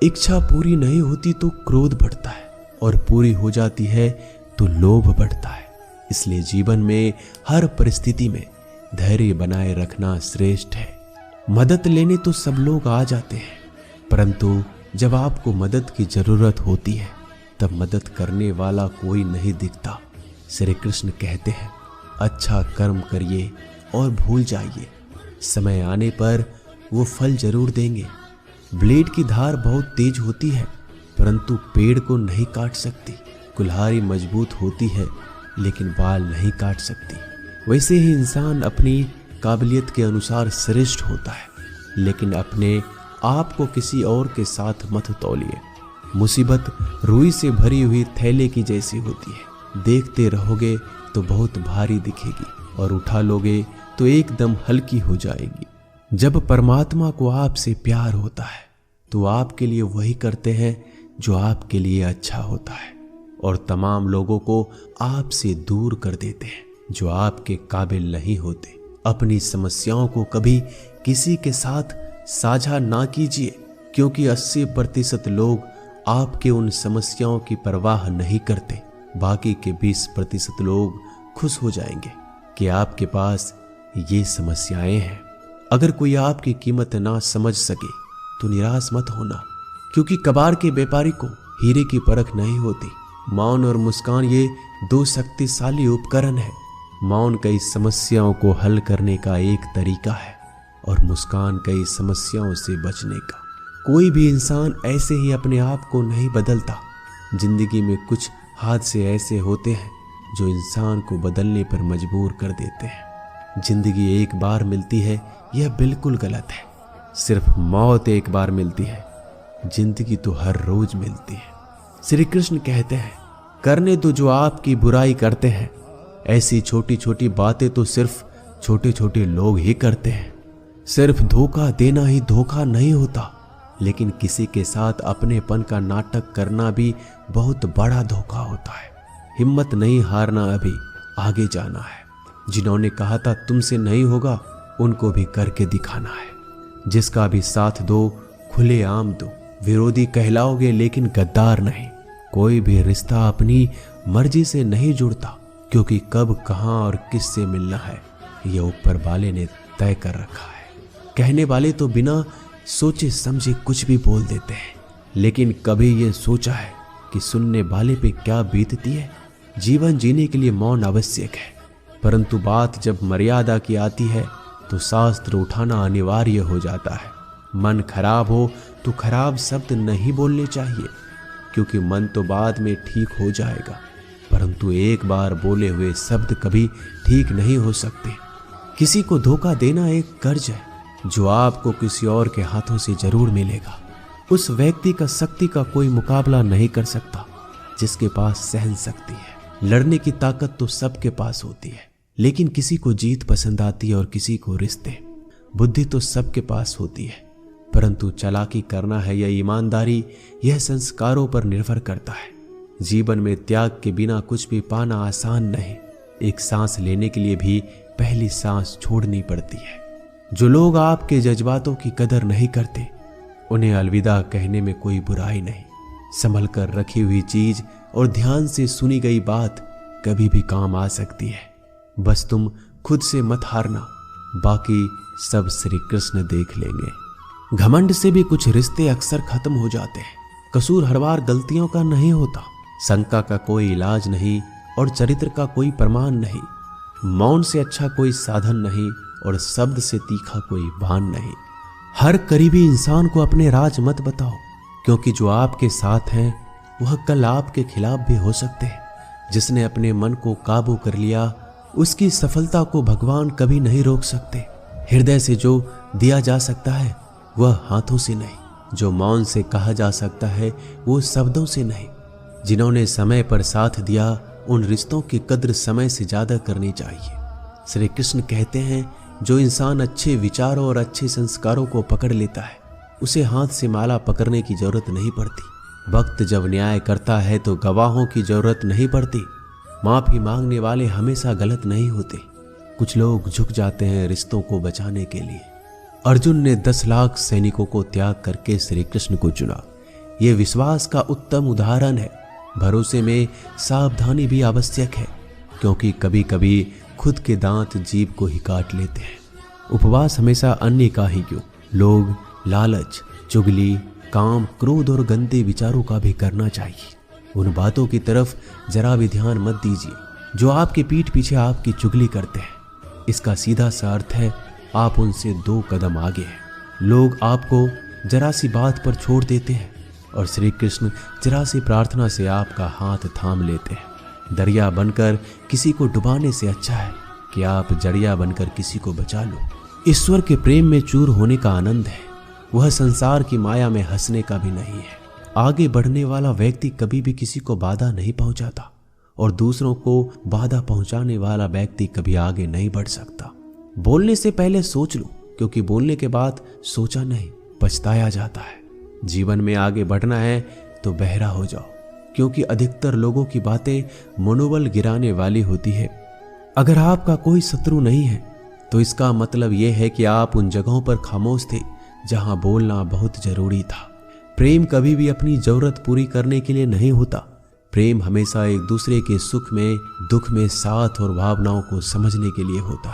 इच्छा पूरी नहीं होती तो क्रोध बढ़ता है, और पूरी हो जाती है तो लोभ बढ़ता है। इसलिए जीवन में हर परिस्थिति में धैर्य बनाए रखना श्रेष्ठ है। मदद लेने तो सब लोग आ जाते हैं, परंतु जब आपको मदद की जरूरत होती है तब मदद करने वाला कोई नहीं दिखता। श्री कृष्ण कहते हैं, अच्छा कर्म करिए और भूल जाइए, समय आने पर वो फल जरूर देंगे। ब्लेड की धार बहुत तेज होती है, परंतु पेड़ को नहीं काट सकती। कुल्हाड़ी मजबूत होती है, लेकिन बाल नहीं काट सकती। वैसे ही इंसान अपनी काबिलियत के अनुसार श्रेष्ठ होता है, लेकिन अपने आप को किसी और के साथ मत तौलिए। मुसीबत रुई से भरी हुई थैले की जैसी होती है, देखते रहोगे तो बहुत भारी दिखेगी और उठा लोगे तो एकदम हल्की हो जाएगी। जब परमात्मा को आपसे प्यार होता है तो आपके लिए वही करते हैं जो आपके लिए अच्छा होता है, और तमाम लोगों को आपसे दूर कर देते हैं जो आपके काबिल नहीं होते। अपनी समस्याओं को कभी किसी के साथ साझा ना कीजिए, क्योंकि 80% लोग आपके उन समस्याओं की परवाह नहीं करते। बाकी के 20% लोग खुश हो जाएंगे कि आपके पास ये समस्याएं हैं। अगर कोई आपकी कीमत ना समझ सके तो निराश मत होना, क्योंकि कबाड़ के व्यापारी को हीरे की परख नहीं होती। मौन और मुस्कान ये 2 शक्तिशाली उपकरण है। मौन कई समस्याओं को हल करने का एक तरीका है और मुस्कान कई समस्याओं से बचने का। कोई भी इंसान ऐसे ही अपने आप को नहीं बदलता। जिंदगी में कुछ हादसे ऐसे होते हैं जो इंसान को बदलने पर मजबूर कर देते हैं। जिंदगी एक बार मिलती है, यह बिल्कुल गलत है। सिर्फ मौत एक बार मिलती है, जिंदगी तो हर रोज मिलती है। श्री कृष्ण कहते हैं, करने दो जो आपकी बुराई करते हैं। ऐसी छोटी छोटी बातें तो सिर्फ छोटे छोटे लोग ही करते हैं। सिर्फ धोखा देना ही धोखा नहीं होता, लेकिन किसी के साथ अपनेपन का नाटक करना भी बहुत बड़ा धोखा होता है। हिम्मत नहीं हारना, अभी आगे जाना है। जिन्होंने कहा था तुमसे नहीं होगा, उनको भी करके दिखाना है। जिसका भी साथ दो, खुले आम दो। विरोधी कहलाओगे लेकिन गद्दार नहीं। कोई भी रिश्ता अपनी मर्जी से नहीं जुड़ता, क्योंकि कब, कहां और किससे मिलना है यह ऊपर वाले ने तय कर रखा है। कहने वाले तो बिना सोचे समझे कुछ भी बोल देते हैं, लेकिन कभी ये सोचा है कि सुनने वाले पे क्या बीतती है। जीवन जीने के लिए मौन आवश्यक है, परंतु बात जब मर्यादा की आती है तो शास्त्र उठाना अनिवार्य हो जाता है। मन खराब हो तो खराब शब्द नहीं बोलने चाहिए, क्योंकि मन तो बाद में ठीक हो जाएगा, परंतु एक बार बोले हुए शब्द कभी ठीक नहीं हो सकते। किसी को धोखा देना एक कर्ज है जो आपको किसी और के हाथों से जरूर मिलेगा। उस व्यक्ति का शक्ति का कोई मुकाबला नहीं कर सकता जिसके पास सहन शक्ति है। लड़ने की ताकत तो सबके पास होती है, लेकिन किसी को जीत पसंद आती है और किसी को रिश्ते। बुद्धि तो सबके पास होती है, परंतु चालाकी करना है या ईमानदारी, यह संस्कारों पर निर्भर करता है। जीवन में त्याग के बिना कुछ भी पाना आसान नहीं। एक सांस लेने के लिए भी पहली सांस छोड़नी पड़ती है। जो लोग आपके जज्बातों की कदर नहीं करते, उन्हें अलविदा कहने में कोई बुराई नहीं। संभल कर रखी हुई चीज और ध्यान से सुनी गई बात कभी भी काम आ सकती है। बस तुम खुद से मत हारना, बाकी सब श्री कृष्ण देख लेंगे। घमंड से भी कुछ रिश्ते अक्सर खत्म हो जाते हैं। कसूर हर बार गलतियों का नहीं होता। शंका का कोई इलाज नहीं और चरित्र का कोई प्रमाण नहीं। मौन से अच्छा कोई साधन नहीं और शब्द से तीखा कोई बाण नहीं। हर करीबी इंसान को अपने राज मत बताओ, क्योंकि जो आपके साथ हैं वह कल आपके खिलाफ भी हो सकते हैं। जिसने अपने मन को काबू कर लिया, उसकी सफलता को भगवान कभी नहीं रोक सकते। हृदय से जो दिया जा सकता है वह हाथों से नहीं। जो मौन से कहा जा सकता है वो शब्दों से नहीं। जिन्होंने समय पर साथ दिया, उन रिश्तों की कद्र समय से ज्यादा करनी चाहिए। श्री कृष्ण कहते हैं, जो इंसान अच्छे विचारों और अच्छे संस्कारों को पकड़ लेता है, उसे हाथ से माला पकड़ने की जरूरत नहीं पड़ती। वक्त जब न्याय करता है तो गवाहों की जरूरत नहीं पड़ती। माफी मांगने वाले हमेशा गलत नहीं होते। कुछ लोग झुक जाते हैं रिश्तों को बचाने के लिए। अर्जुन ने 10 लाख सैनिकों को त्याग करके श्री कृष्ण को चुना। ये विश्वास का उत्तम उदाहरण है। भरोसे में सावधानी भी आवश्यक है, क्योंकि कभी कभी खुद के दांत जीभ को ही काट लेते हैं। उपवास हमेशा अन्य का ही क्यों, लोग, लालच, चुगली, काम, क्रोध और गंदे विचारों का भी करना चाहिए। उन बातों की तरफ जरा भी ध्यान मत दीजिए जो आपके पीठ पीछे आपकी चुगली करते हैं। इसका सीधा सा अर्थ है आप उनसे 2 कदम आगे हैं। लोग आपको जरा सी बात पर छोड़ देते हैं और श्री कृष्ण जरा सी प्रार्थना से आपका हाथ थाम लेते हैं। दरिया बनकर किसी को डुबाने से अच्छा है कि आप जड़िया बनकर किसी को बचा लो। ईश्वर के प्रेम में चूर होने का आनंद है, वह संसार की माया में हंसने का भी नहीं है। आगे बढ़ने वाला व्यक्ति कभी भी किसी को बाधा नहीं पहुंचाता और दूसरों को बाधा पहुंचाने वाला व्यक्ति कभी आगे नहीं बढ़ सकता। बोलने से पहले सोच लो, क्योंकि बोलने के बाद सोचा नहीं पछताया जाता है। जीवन में आगे बढ़ना है तो बहरा हो जाओ, क्योंकि अधिकतर लोगों की बातें मनोबल गिराने वाली होती है। अगर आपका कोई शत्रु नहीं है तो इसका मतलब यह है कि आप उन जगहों पर खामोश थे जहां बोलना बहुत जरूरी था। प्रेम कभी भी अपनी जरूरत पूरी करने के लिए नहीं होता। प्रेम हमेशा एक दूसरे के सुख में, दुख में साथ और भावनाओं को समझने के लिए होता है।